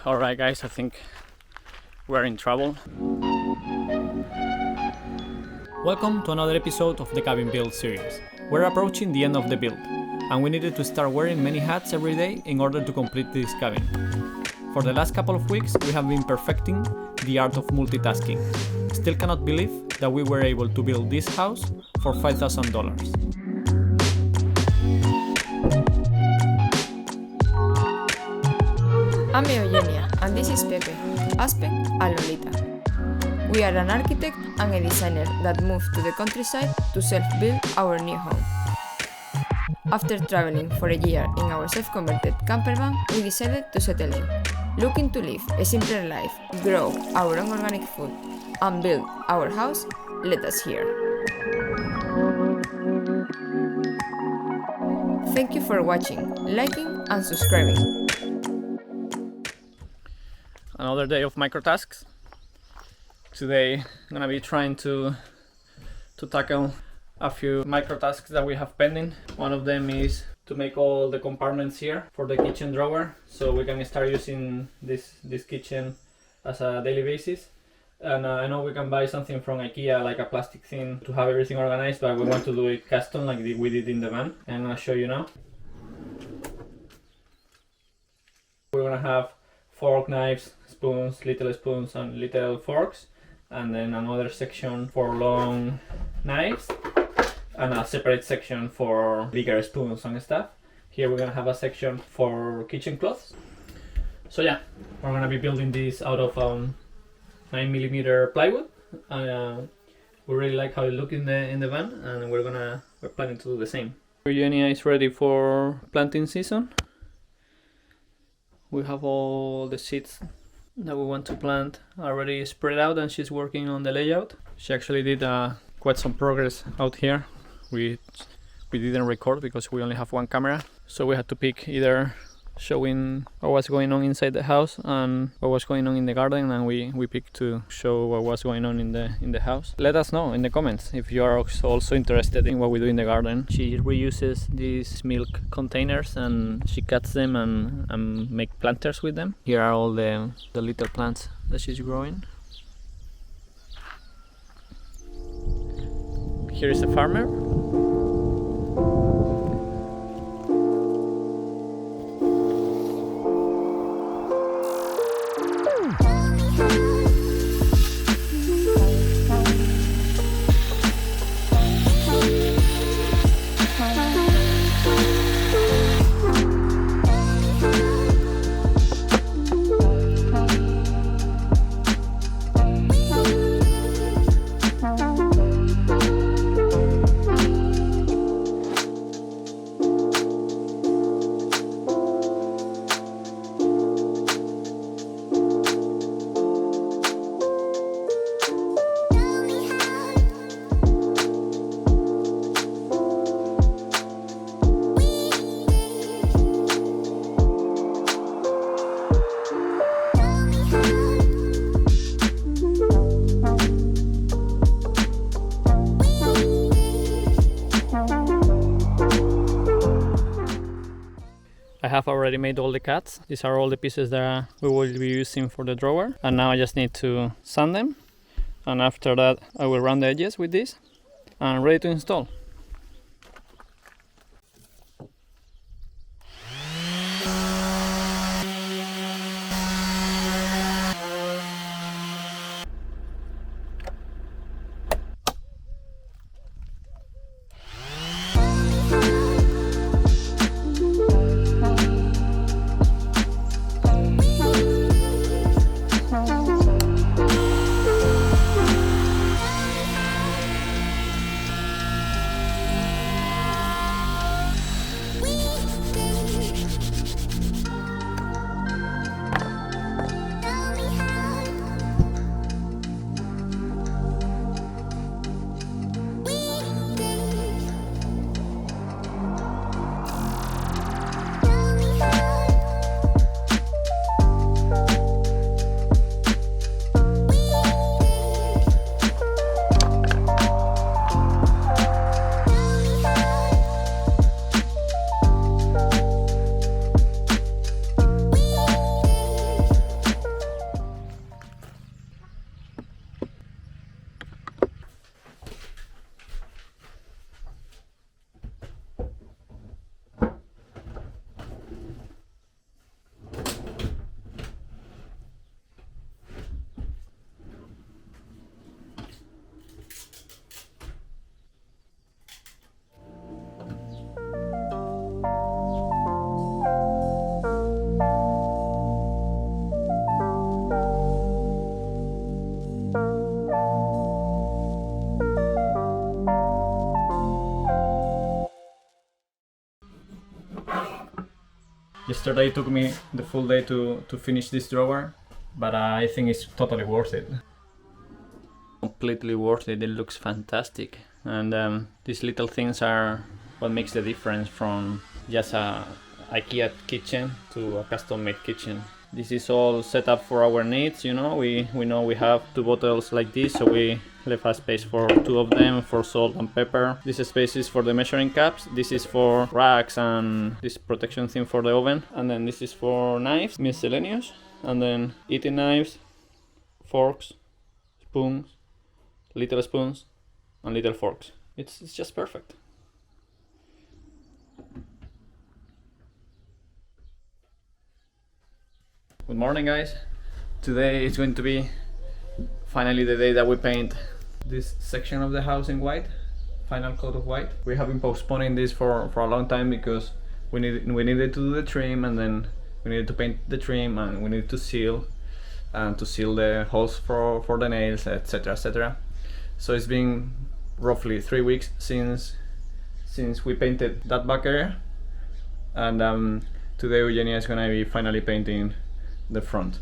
Alright guys, I think we're in trouble. Welcome to another episode of the Cabin Build series. We're approaching the end of the build, and we needed to start wearing many hats every day in order to complete this cabin. For the last couple of weeks, we have been perfecting the art of multitasking. Still cannot believe that we were able to build this house for $5,000. I'm Eugenia, and this is Pepe, Aspect and Lolita. We are an architect and a designer that moved to the countryside to self-build our new home. After traveling for a year in our self-converted camper van, we decided to settle in. Looking to live a simpler life, grow our own organic food, and build our house, let us here. Thank you for watching, liking, and subscribing. Another day of microtasks. Today I'm gonna be trying to tackle a few microtasks that we have pending. One of them is to make all the compartments here for the kitchen drawer, so we can start using this kitchen as a daily basis. And I know we can buy something from IKEA, like a plastic thing, to have everything organized, but we want to do it custom like we did in the van. I'm gonna show you now. We're gonna have fork, knives, spoons, and little forks, and then another section for long knives, and a separate section for bigger spoons and stuff. Here we're gonna have a section for kitchen cloths. So yeah, we're gonna be building this out of 9mm plywood. We really like how it looks in the van, and we're planning to do the same. Eugenia is ready for planting season. We have all the seeds that we want to plant already spread out, and she's working on the layout. She actually did quite some progress out here. We didn't record because we only have one camera, so we had to pick either showing what was going on inside the house and what was going on in the garden, and we picked to show what was going on in the house. Let us know in the comments if you are also interested in what we do in the garden. She reuses these milk containers and she cuts them and make planters with them. Here are all the little plants that she's growing. Here is a farmer. I have already made all the cuts. These are all the pieces that we will be using for the drawer. And now I just need to sand them. And after that, I will round the edges with this and ready to install. Yesterday took me the full day to finish this drawer, but I think it's totally worth it. Completely worth it. It looks fantastic, and these little things are what makes the difference from just a IKEA kitchen to a custom-made kitchen. This is all set up for our needs, you know. We know we have 2 bottles like this, so we left a space for 2 of them for salt and pepper. This space is for the measuring cups. This is for racks and this protection thing for the oven. And then this is for knives, miscellaneous. And then eating knives, forks, spoons, little spoons, and little forks. It's just perfect. Good morning, guys. Today is going to be finally the day that we paint this section of the house in white, final coat of white. We have been postponing this for a long time because we needed to do the trim, and then we needed to paint the trim, and we needed to seal the holes for the nails, etc, etc. So it's been roughly 3 weeks since we painted that back area, and today Eugenia is gonna be finally painting the front.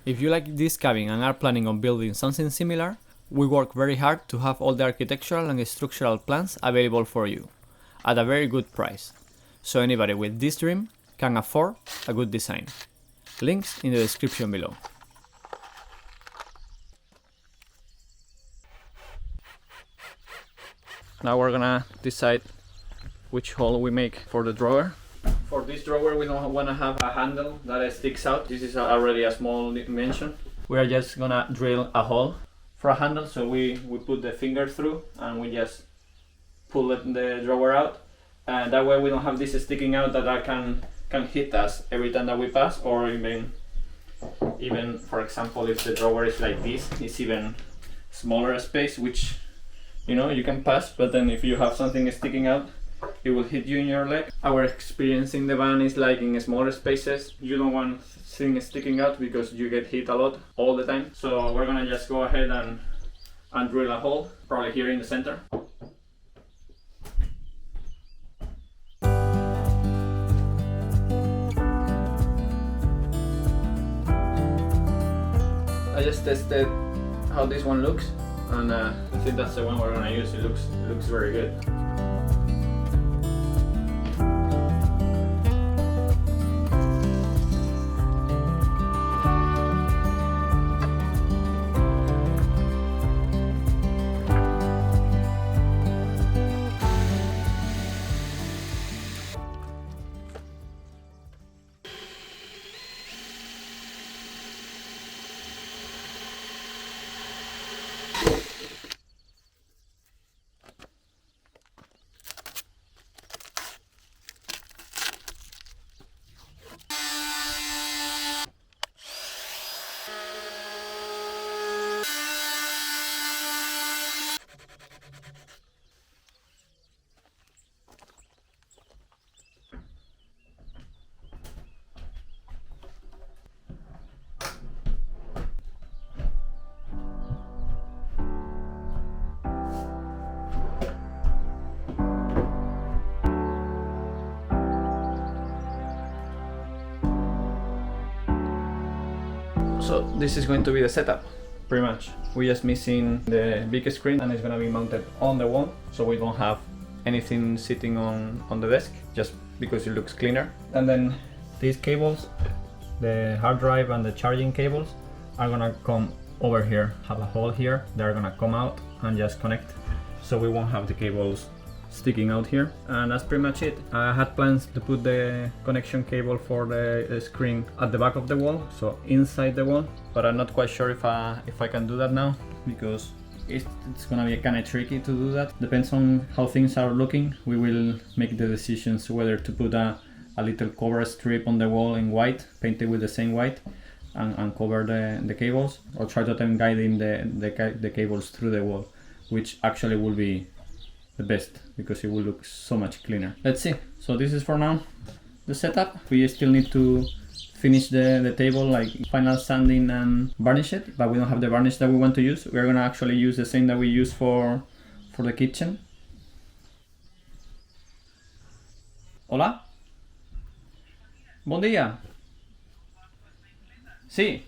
If you like this cabin and are planning on building something similar, we work very hard to have all the architectural and structural plans available for you, at a very good price, so anybody with this dream can afford a good design. Links in the description below. Now we're gonna decide which hole we make for the drawer. For this drawer we don't want to have a handle that sticks out. This is already a small dimension. We are just gonna drill a hole for a handle, so we put the finger through and we just pull the drawer out, and that way we don't have this sticking out that can hit us every time that we pass, or even for example if the drawer is like this, it's even smaller space which you know you can pass, but then if you have something sticking out it will hit you in your leg. Our experience in the van is like in smaller spaces you don't want things sticking out because you get hit a lot all the time. So we're gonna just go ahead and drill a hole, probably here in the center. I just tested how this one looks, and I think that's the one we're gonna use. It looks very good. So this is going to be the setup, pretty much. We're just missing the big screen, and it's gonna be mounted on the wall, so we don't have anything sitting on the desk, just because it looks cleaner. And then these cables, the hard drive and the charging cables, are gonna come over here, have a hole here, they're gonna come out and just connect, so we won't have the cables sticking out here. And that's pretty much it. I had plans to put the connection cable for the screen at the back of the wall, so inside the wall, but I'm not quite sure if I can do that now, because it's gonna be kind of tricky to do that. Depends on how things are looking. We will make the decisions whether to put a little cover strip on the wall in white, painted with the same white, and cover the cables, or try to then guiding the cables through the wall, which actually will be the best because it will look so much cleaner. Let's see. So this is for now the setup. We still need to finish the table, like final sanding and varnish it, but we don't have the varnish that we want to use. We're gonna actually use the same that we use for the kitchen. Hola. Bom dia. Sí.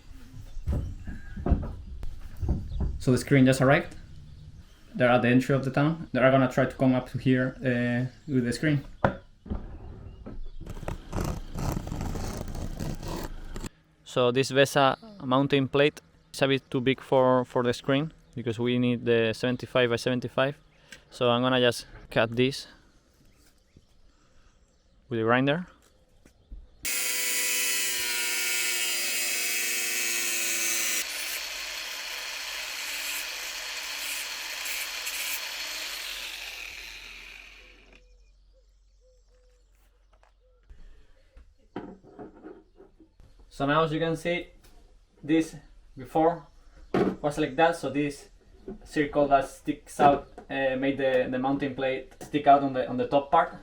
So the screen just arrived. They're at the entry of the town. They're gonna try to come up to here with the screen. So this VESA mounting plate is a bit too big for the screen, because we need the 75 by 75. So I'm gonna just cut this with a grinder. So now, as you can see, this before was like that, so this circle that sticks out made the mounting plate stick out on the top part.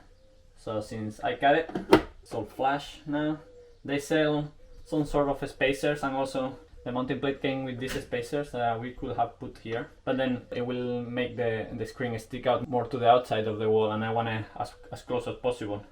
So since I cut it, it's all flash now. They sell some sort of spacers, and also the mounting plate came with these spacers that we could have put here, but then it will make the screen stick out more to the outside of the wall, and I want it as close as possible.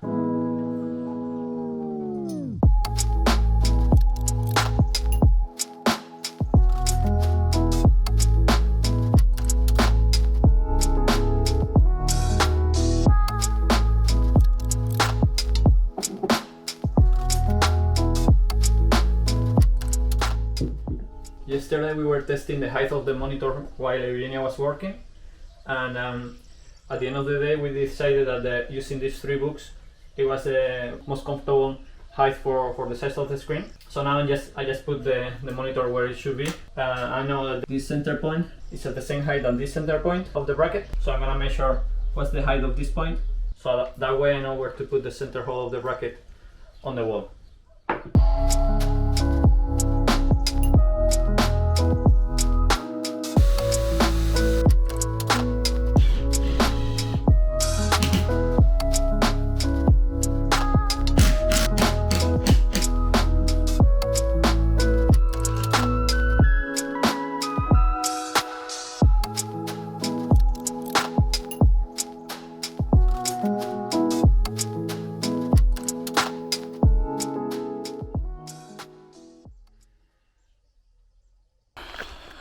Yesterday we were testing the height of the monitor while Eugenia was working, and at the end of the day we decided that using these 3 books, it was the most comfortable height for the size of the screen. So now I just put the monitor where it should be. I know that this center point is at the same height as this center point of the bracket, so I'm gonna measure what's the height of this point, so that way I know where to put the center hole of the bracket on the wall.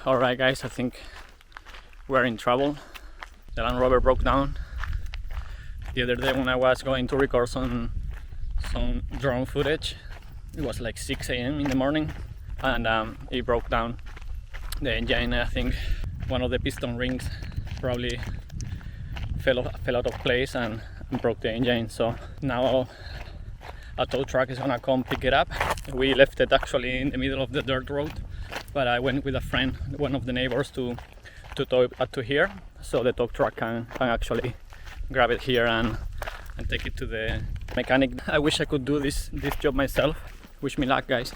Alright guys, I think we're in trouble. The Land Rover broke down the other day when I was going to record some drone footage. It was like 6 a.m. in the morning, and it broke down. The engine, I think one of the piston rings probably fell out of place and broke the engine. So now a tow truck is gonna come pick it up. We left it actually in the middle of the dirt road, but I went with a friend, one of the neighbors, to tow it up to here, so the tow truck can actually grab it here and take it to the mechanic. I wish I could do this job myself. Wish me luck, guys.